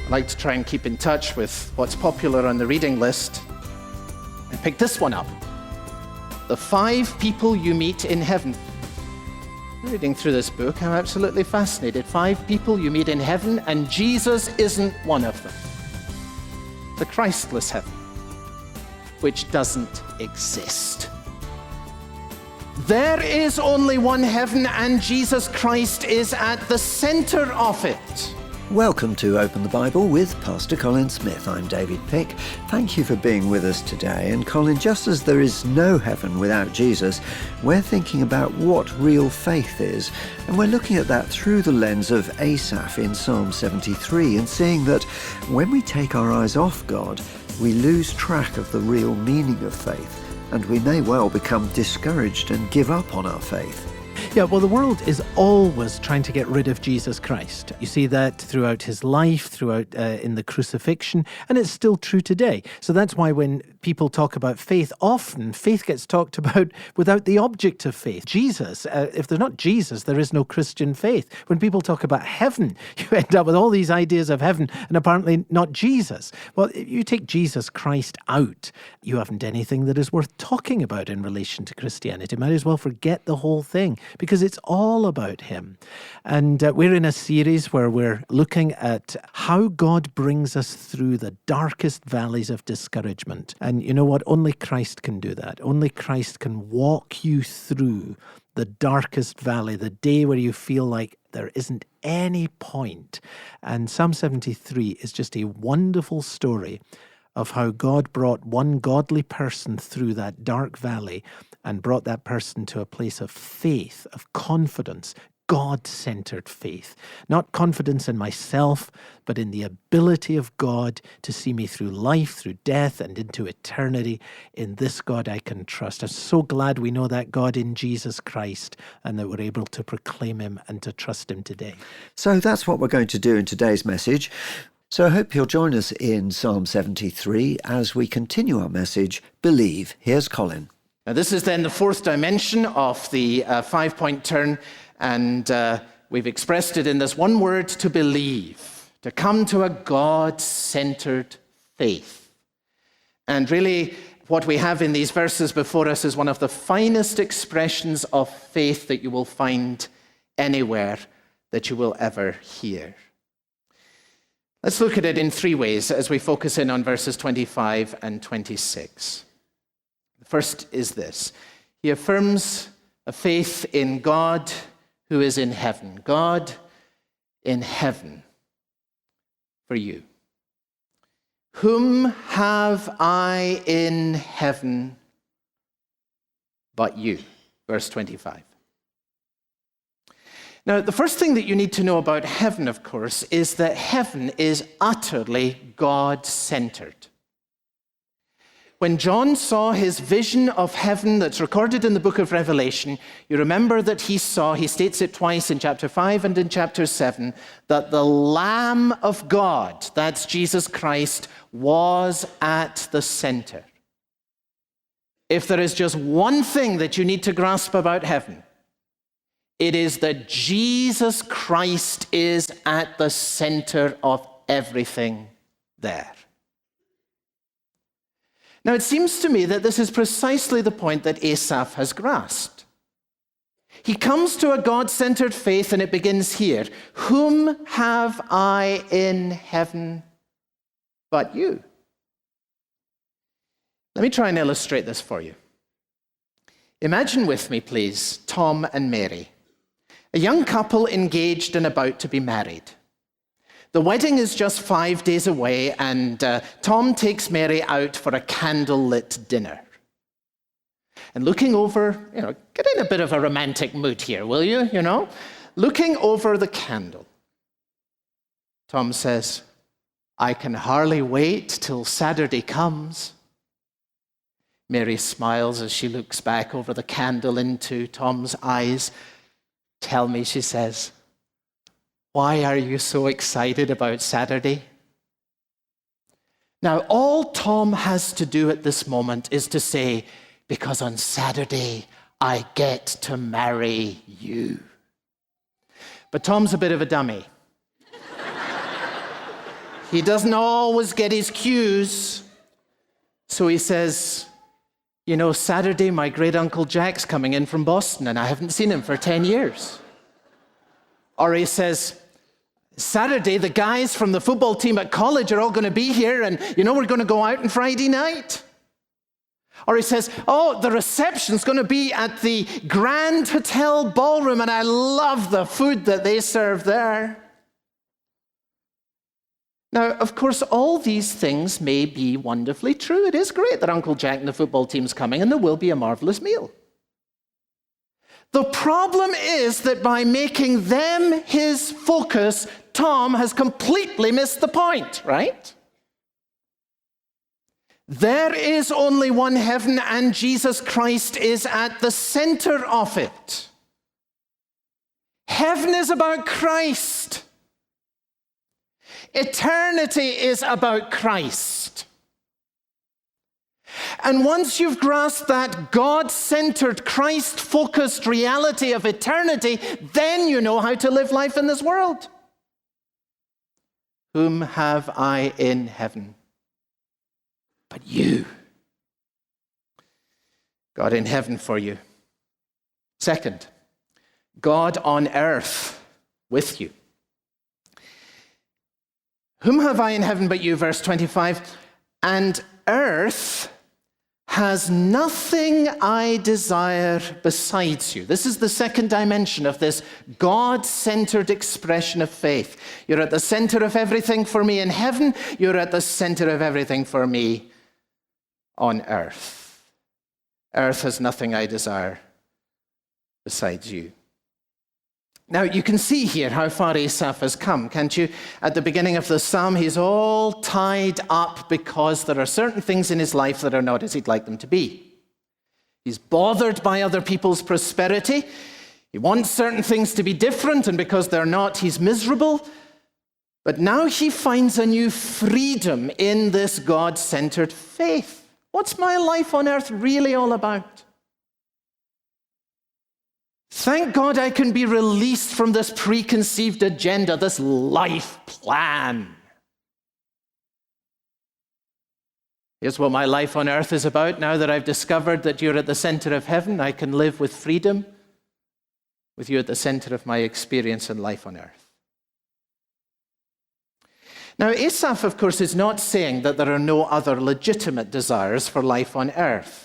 I like to try and keep in touch with what's popular on the reading list. I picked this one up. The 5 people you meet in heaven. Reading through this book, I'm absolutely fascinated. 5 people you meet in heaven, and Jesus isn't one of them. The Christless heaven, which doesn't exist. There is only one heaven, and Jesus Christ is at the center of it. Welcome to Open the Bible with Pastor Colin Smith. I'm David Pick. Thank you for being with us today. And Colin, just as there is no heaven without Jesus, we're thinking about what real faith is. And we're looking at that through the lens of Asaph in Psalm 73 and seeing that when we take our eyes off God, we lose track of the real meaning of faith. And we may well become discouraged and give up on our faith. Yeah, well, the world is always trying to get rid of Jesus Christ. You see that throughout his life, throughout in the crucifixion, and it's still true today. So that's why when people talk about faith, often faith gets talked about without the object of faith. Jesus, if there's not Jesus, there is no Christian faith. When people talk about heaven, you end up with all these ideas of heaven and apparently not Jesus. Well, if you take Jesus Christ out, you haven't anything that is worth talking about in relation to Christianity. Might as well forget the whole thing, because it's all about him. And we're in a series where we're looking at how God brings us through the darkest valleys of discouragement. And you know what? Only Christ can do that. Only Christ can walk you through the darkest valley, the day where you feel like there isn't any point. And Psalm 73 is just a wonderful story of how God brought one godly person through that dark valley and brought that person to a place of faith, of confidence, God-centered faith. Not confidence in myself, but in the ability of God to see me through life, through death, and into eternity. In this God I can trust. I'm so glad we know that God in Jesus Christ and that we're able to proclaim him and to trust him today. So that's what we're going to do in today's message. So I hope you'll join us in Psalm 73 as we continue our message, Believe. Here's Colin. Now, this is then the 4th dimension of the 5-point turn, and we've expressed it in this one word, to believe, to come to a God-centered faith. And really, what we have in these verses before us is one of the finest expressions of faith that you will find anywhere, that you will ever hear. Let's look at it in 3 ways as we focus in on verses 25 and 26. The first is this. He affirms a faith in God who is in heaven. God in heaven for you. Whom have I in heaven but you? Verse 25. Now, the first thing that you need to know about heaven, of course, is that heaven is utterly God-centered. When John saw his vision of heaven that's recorded in the book of Revelation, you remember that he states it twice in chapter 5 and in chapter 7, that the Lamb of God, that's Jesus Christ, was at the center. If there is just one thing that you need to grasp about heaven, it is that Jesus Christ is at the center of everything there. Now, it seems to me that this is precisely the point that Asaph has grasped. He comes to a God-centered faith, and it begins here. Whom have I in heaven but you? Let me try and illustrate this for you. Imagine with me, please, Tom and Mary, a young couple engaged and about to be married. The wedding is just 5 days away, and Tom takes Mary out for a candlelit dinner. And looking over, get in a bit of a romantic mood here, will you? Looking over the candle, Tom says, I can hardly wait till Saturday comes. Mary smiles as she looks back over the candle into Tom's eyes. Tell me, she says, why are you so excited about Saturday? Now, all Tom has to do at this moment is to say, because on Saturday, I get to marry you. But Tom's a bit of a dummy. He doesn't always get his cues. So he says, Saturday, my great-uncle Jack's coming in from Boston, and I haven't seen him for 10 years. Or he says, Saturday, the guys from the football team at college are all going to be here, and we're going to go out on Friday night. Or he says, the reception's going to be at the Grand Hotel Ballroom, and I love the food that they serve there. Now, of course, all these things may be wonderfully true. It is great that Uncle Jack and the football team's coming, and there will be a marvelous meal. The problem is that by making them his focus, Tom has completely missed the point, right? There is only one heaven, and Jesus Christ is at the center of it. Heaven is about Christ. Eternity is about Christ. And once you've grasped that God-centered, Christ-focused reality of eternity, then you know how to live life in this world. Whom have I in heaven but you? God in heaven for you. Second, God on earth with you. Whom have I in heaven but you, verse 25, and earth has nothing I desire besides you. This is the second dimension of this God-centered expression of faith. You're at the center of everything for me in heaven. You're at the center of everything for me on earth. Earth has nothing I desire besides you. Now, you can see here how far Asaph has come, can't you? At the beginning of the psalm, he's all tied up because there are certain things in his life that are not as he'd like them to be. He's bothered by other people's prosperity. He wants certain things to be different, and because they're not, he's miserable. But now he finds a new freedom in this God-centered faith. What's my life on earth really all about? Thank God I can be released from this preconceived agenda, this life plan. Here's what my life on earth is about. Now that I've discovered that you're at the center of heaven, I can live with freedom with you at the center of my experience and life on earth. Now, Asaph, of course, is not saying that there are no other legitimate desires for life on earth.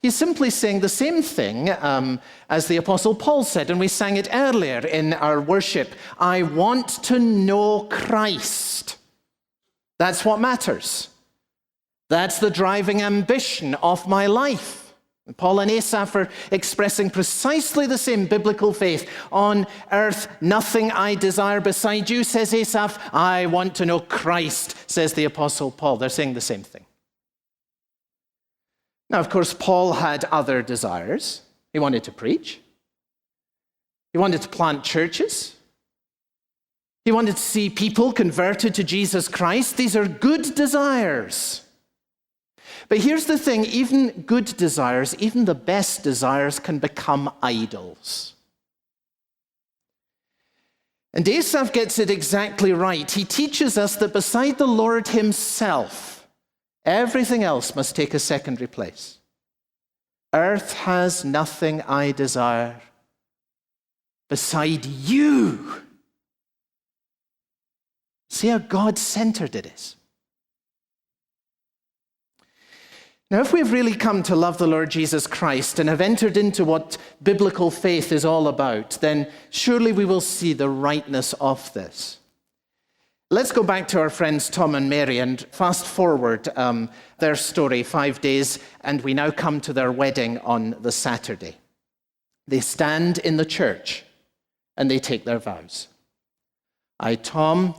He's simply saying the same thing as the Apostle Paul said, and we sang it earlier in our worship. I want to know Christ. That's what matters. That's the driving ambition of my life. And Paul and Asaph are expressing precisely the same biblical faith. On earth, nothing I desire beside you, says Asaph. I want to know Christ, says the Apostle Paul. They're saying the same thing. Now, of course, Paul had other desires. He wanted to preach. He wanted to plant churches. He wanted to see people converted to Jesus Christ. These are good desires. But here's the thing, even good desires, even the best desires can become idols. And Asaph gets it exactly right. He teaches us that beside the Lord himself, everything else must take a secondary place. Earth has nothing I desire beside you. See how God-centered it is. Now, if we've really come to love the Lord Jesus Christ and have entered into what biblical faith is all about, then surely we will see the rightness of this. Let's go back to our friends Tom and Mary and fast forward their story 5 days, and we now come to their wedding on the Saturday. They stand in the church and they take their vows. I, Tom,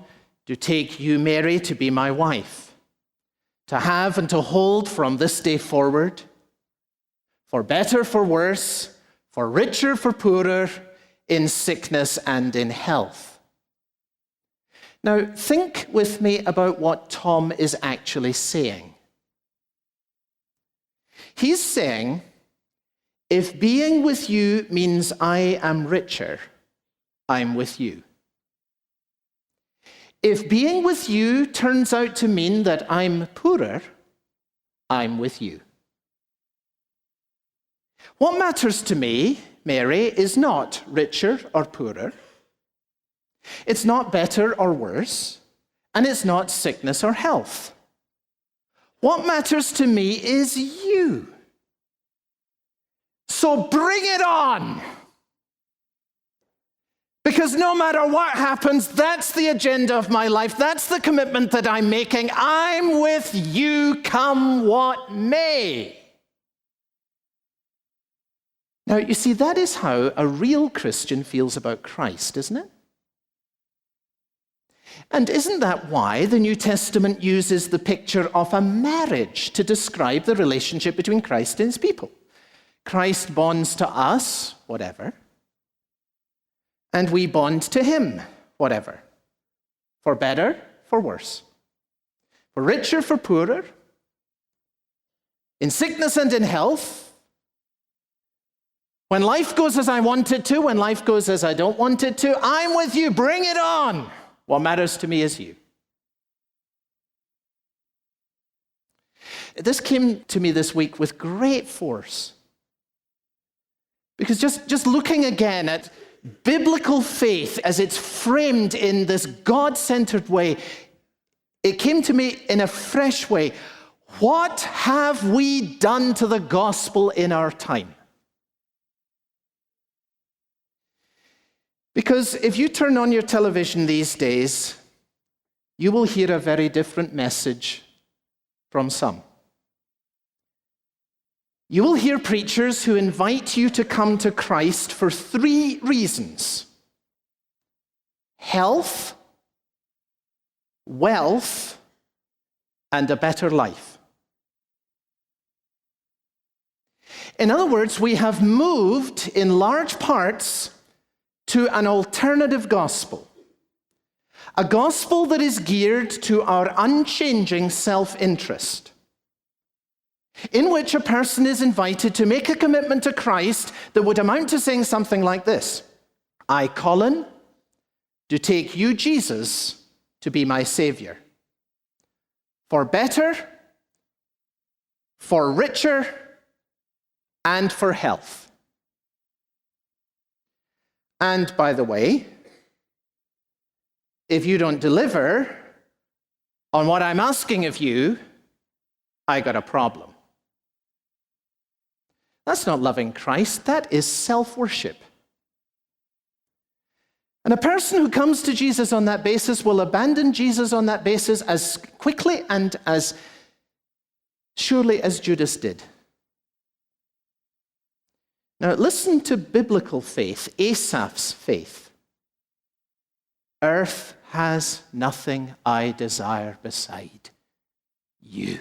do take you, Mary, to be my wife, to have and to hold from this day forward, for better, for worse, for richer, for poorer, in sickness and in health. Now, think with me about what Tom is actually saying. He's saying, if being with you means I am richer, I'm with you. If being with you turns out to mean that I'm poorer, I'm with you. What matters to me, Mary, is not richer or poorer. It's not better or worse, and it's not sickness or health. What matters to me is you. So bring it on. Because no matter what happens, that's the agenda of my life. That's the commitment that I'm making. I'm with you, come what may. Now, you see, that is how a real Christian feels about Christ, isn't it? And isn't that why the New Testament uses the picture of a marriage to describe the relationship between Christ and his people? Christ bonds to us, whatever, and we bond to him, whatever, for better, for worse, for richer, for poorer, in sickness and in health, when life goes as I want it to, when life goes as I don't want it to, I'm with you, bring it on. What matters to me is you. This came to me this week with great force. Because just looking again at biblical faith as it's framed in this God-centered way, it came to me in a fresh way. What have we done to the gospel in our time? Because if you turn on your television these days, you will hear a very different message from some. You will hear preachers who invite you to come to Christ for 3 reasons: health, wealth, and a better life. In other words, we have moved in large parts to an alternative gospel, a gospel that is geared to our unchanging self-interest, in which a person is invited to make a commitment to Christ that would amount to saying something like this: I, Colin, do take you, Jesus, to be my Savior, for better, for richer, and for health. And by the way, if you don't deliver on what I'm asking of you, I got a problem. That's not loving Christ, that is self-worship. And a person who comes to Jesus on that basis will abandon Jesus on that basis as quickly and as surely as Judas did. Now, listen to biblical faith, Asaph's faith. Earth has nothing I desire beside you.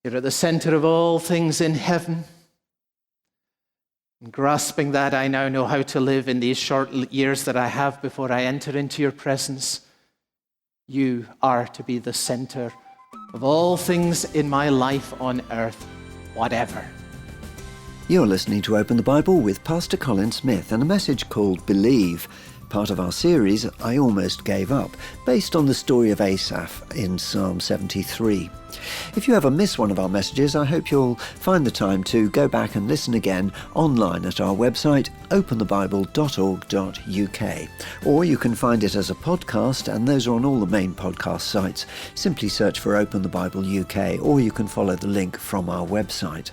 You're at the center of all things in heaven. And grasping that, I now know how to live in these short years that I have before I enter into your presence. You are to be the center of all things in my life on earth. Whatever. You're listening to Open the Bible with Pastor Colin Smith and a message called Believe, part of our series I Almost Gave Up, based on the story of Asaph in Psalm 73. If you ever miss one of our messages, I hope you'll find the time to go back and listen again online at our website, openthebible.org.uk. Or you can find it as a podcast, and those are on all the main podcast sites. Simply search for Open the Bible UK, or you can follow the link from our website.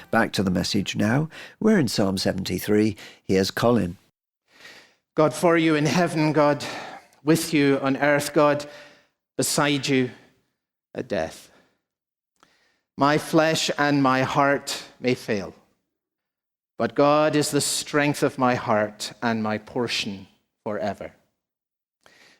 Back to the message now. We're in Psalm 73. Here's Colin. God, for you in heaven, God, with you on earth, God, beside you at death. My flesh and my heart may fail, but God is the strength of my heart and my portion forever.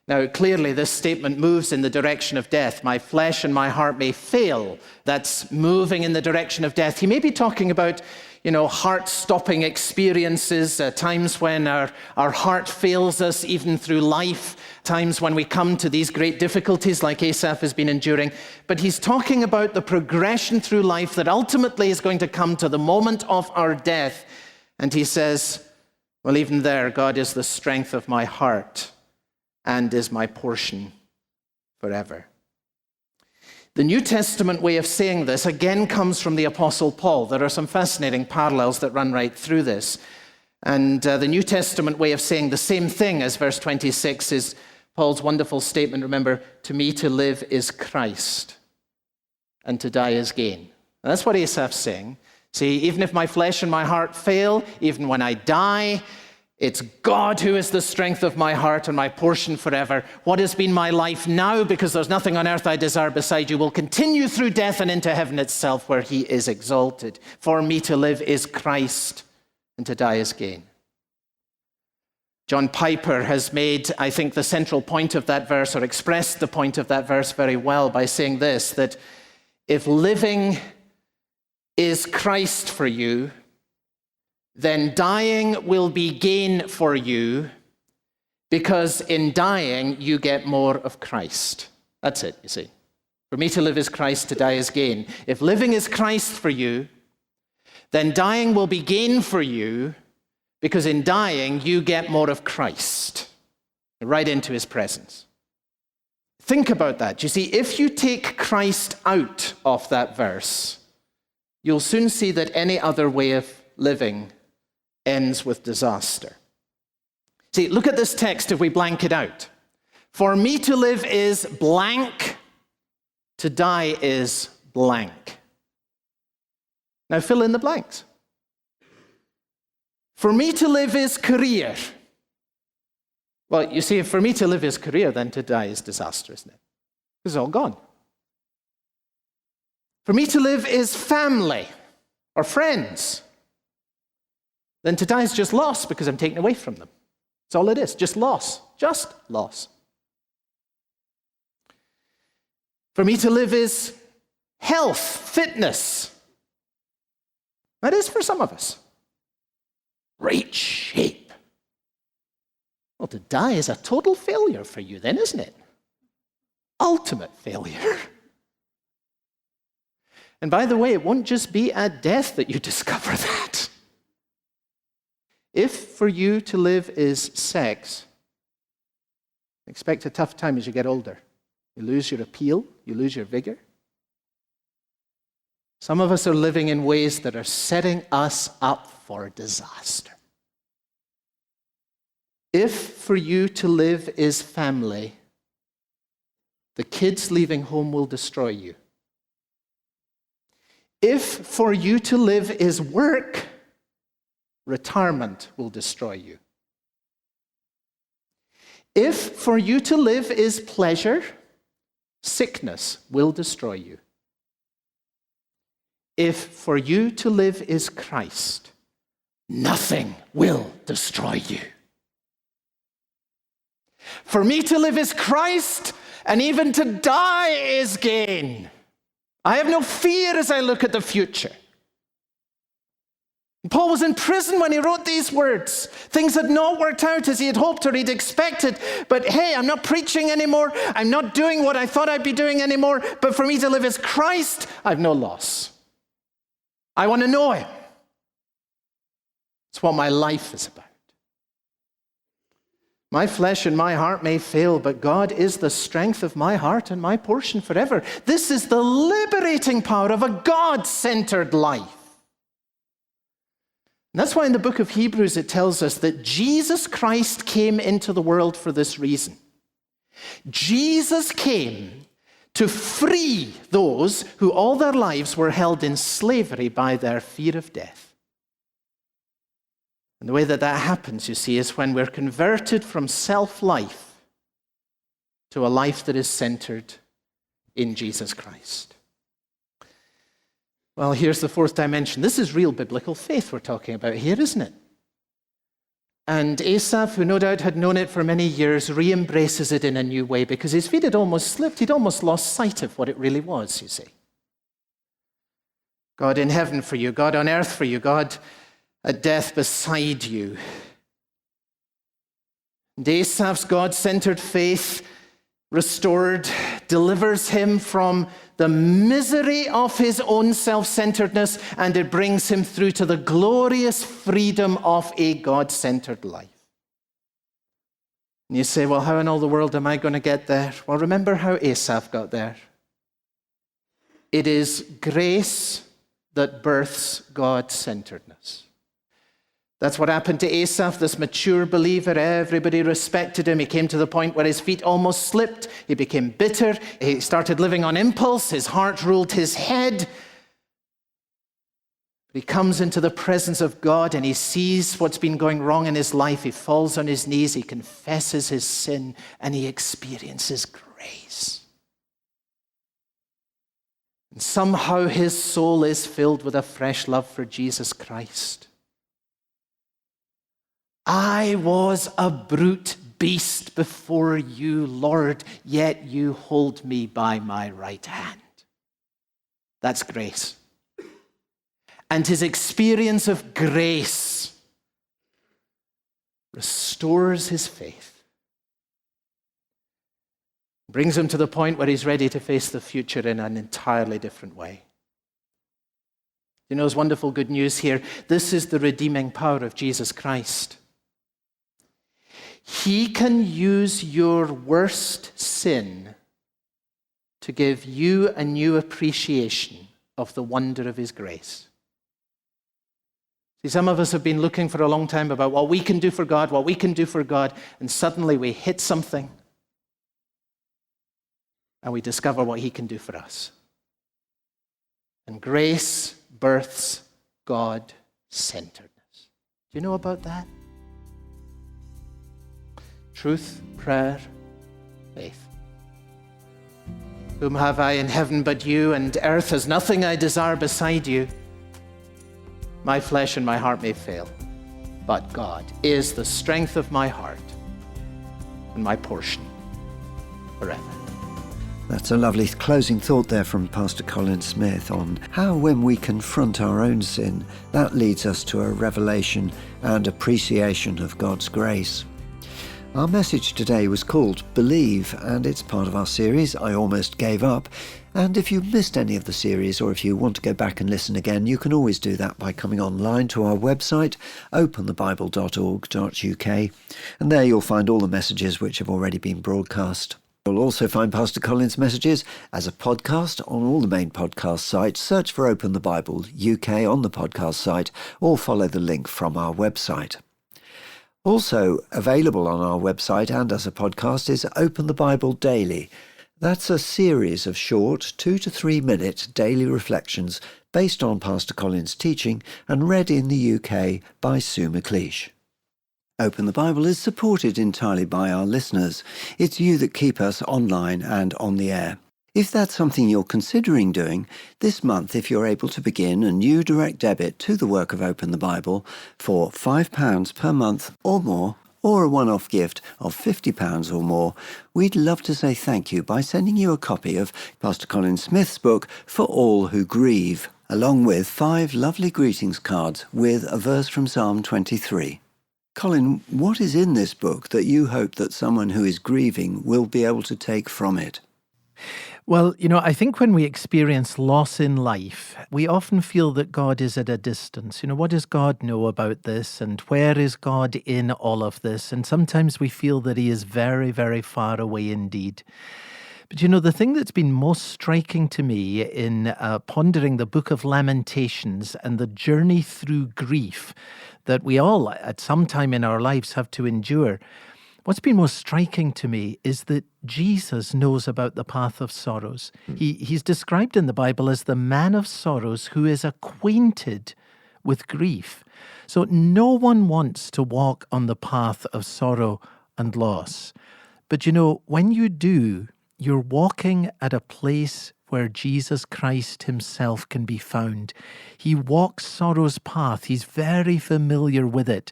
Now, clearly, this statement moves in the direction of death. My flesh and my heart may fail. That's moving in the direction of death. He may be talking about, heart-stopping experiences, times when our heart fails us even through life, times when we come to these great difficulties like Asaph has been enduring. But he's talking about the progression through life that ultimately is going to come to the moment of our death. And he says, Well, even there, God is the strength of my heart and is my portion forever. The New Testament way of saying this again comes from the Apostle Paul. There are some fascinating parallels that run right through this. And the New Testament way of saying the same thing as verse 26 is Paul's wonderful statement, remember, to me to live is Christ, and to die is gain. And that's what Asaph's saying. See, even if my flesh and my heart fail, even when I die, it's God who is the strength of my heart and my portion forever. What has been my life now, because there's nothing on earth I desire beside you, will continue through death and into heaven itself, where he is exalted. For me to live is Christ, and to die is gain. John Piper has made, I think, the central point of that verse, or expressed the point of that verse very well by saying this, that if living is Christ for you, then dying will be gain for you, because in dying you get more of Christ. That's it, you see. For me to live is Christ, to die is gain. If living is Christ for you, then dying will be gain for you, because in dying you get more of Christ, right into his presence. Think about that. You see, if you take Christ out of that verse, you'll soon see that any other way of living ends with disaster. See, look at this text if we blank it out. For me to live is blank, to die is blank. Now fill in the blanks. For me to live is career. Well, you see, if for me to live is career, then to die is disaster, isn't it? It's all gone. For me to live is family or friends. Then to die is just loss, because I'm taken away from them. That's all it is, just loss, just loss. For me to live is health, fitness. That is for some of us. Great shape. Well, to die is a total failure for you then, isn't it? Ultimate failure. And by the way, it won't just be at death that you discover that. If for you to live is sex, expect a tough time as you get older. You lose your appeal, you lose your vigor. Some of us are living in ways that are setting us up for disaster. If for you to live is family, the kids leaving home will destroy you. If for you to live is work, retirement will destroy you. If for you to live is pleasure, sickness will destroy you. If for you to live is Christ, nothing will destroy you. For me to live is Christ, and even to die is gain. I have no fear as I look at the future. Paul was in prison when he wrote these words. Things had not worked out as he had hoped or he'd expected. But hey, I'm not preaching anymore. I'm not doing what I thought I'd be doing anymore. But for me to live as Christ, I've no loss. I want to know him. It's what my life is about. My flesh and my heart may fail, but God is the strength of my heart and my portion forever. This is the liberating power of a God-centered life. And that's why in the book of Hebrews it tells us that Jesus Christ came into the world for this reason. Jesus came to free those who all their lives were held in slavery by their fear of death. And the way that that happens, you see, is when we're converted from self-life to a life that is centered in Jesus Christ. Well, here's the fourth dimension. This is real biblical faith we're talking about here, isn't it? And Asaph, who no doubt had known it for many years, re-embraces it in a new way because his feet had almost slipped. He'd almost lost sight of what it really was, you see. God in heaven for you, God on earth for you, God at death beside you. And Asaph's God-centered faith restored delivers him from the misery of his own self-centeredness, and it brings him through to the glorious freedom of a God-centered life. And you say, well, how in all the world am I going to get there? Well, remember how Asaph got there. It is grace that births God-centeredness. That's what happened to Asaph, this mature believer. Everybody respected him. He came to the point where his feet almost slipped. He became bitter. He started living on impulse. His heart ruled his head. He comes into the presence of God and he sees what's been going wrong in his life. He falls on his knees. He confesses his sin and he experiences grace. And somehow his soul is filled with a fresh love for Jesus Christ. I was a brute beast before you, Lord, yet you hold me by my right hand. That's grace. And his experience of grace restores his faith, brings him to the point where he's ready to face the future in an entirely different way. You know, there's wonderful good news here. This is the redeeming power of Jesus Christ. He can use your worst sin to give you a new appreciation of the wonder of his grace. See, some of us have been looking for a long time about what we can do for God, and suddenly we hit something and we discover what he can do for us. And grace births God-centeredness. Do you know about that? Truth, prayer, faith. Whom have I in heaven but you, and earth has nothing I desire beside you. My flesh and my heart may fail, but God is the strength of my heart and my portion forever. That's a lovely closing thought there from Pastor Colin Smith on how when we confront our own sin, that leads us to a revelation and appreciation of God's grace. Our message today was called Believe, and it's part of our series, I Almost Gave Up. And if you missed any of the series, or if you want to go back and listen again, you can always do that by coming online to our website, openthebible.org.uk, and there you'll find all the messages which have already been broadcast. You'll also find Pastor Colin's messages as a podcast on all the main podcast sites. Search for Open the Bible UK on the podcast site, or follow the link from our website. Also available on our website and as a podcast is Open the Bible Daily. That's a series of short 2 to 3 minute daily reflections based on Pastor Colin's teaching and read in the UK by Sue McLeish. Open the Bible is supported entirely by our listeners. It's you that keep us online and on the air. If that's something you're considering doing, this month if you're able to begin a new direct debit to the work of Open the Bible for £5 per month or more, or a one-off gift of £50 or more, we'd love to say thank you by sending you a copy of Pastor Colin Smith's book, For All Who Grieve, along with 5 lovely greetings cards with a verse from Psalm 23. Colin, what is in this book that you hope that someone who is grieving will be able to take from it? Well, I think when we experience loss in life, we often feel that God is at a distance. What does God know about this? And where is God in all of this? And sometimes we feel that he is very, very far away indeed. But the thing that's been most striking to me in pondering the book of Lamentations and the journey through grief that we all at some time in our lives have to endure, what's been most striking to me is that Jesus knows about the path of sorrows. He's described in the Bible as the man of sorrows who is acquainted with grief. So no one wants to walk on the path of sorrow and loss. But when you do, you're walking at a place where Jesus Christ himself can be found. He walks sorrow's path. He's very familiar with it.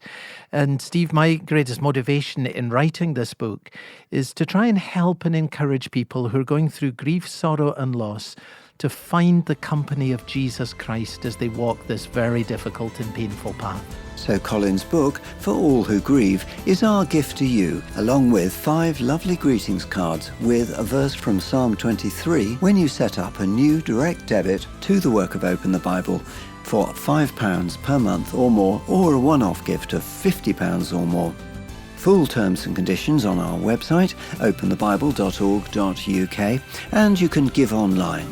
And Steve, my greatest motivation in writing this book is to try and help and encourage people who are going through grief, sorrow, and loss to find the company of Jesus Christ as they walk this very difficult and painful path. So Colin's book, For All Who Grieve, is our gift to you, along with 5 lovely greetings cards with a verse from Psalm 23 when you set up a new direct debit to the work of Open the Bible for £5 per month or more, or a one-off gift of £50 or more. Full terms and conditions on our website, openthebible.org.uk, and you can give online.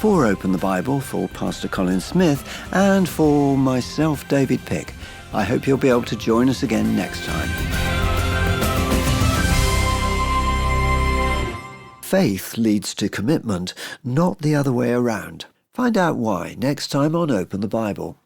For Open the Bible, for Pastor Colin Smith, and for myself, David Pick, I hope you'll be able to join us again next time. Faith leads to commitment, not the other way around. Find out why next time on Open the Bible.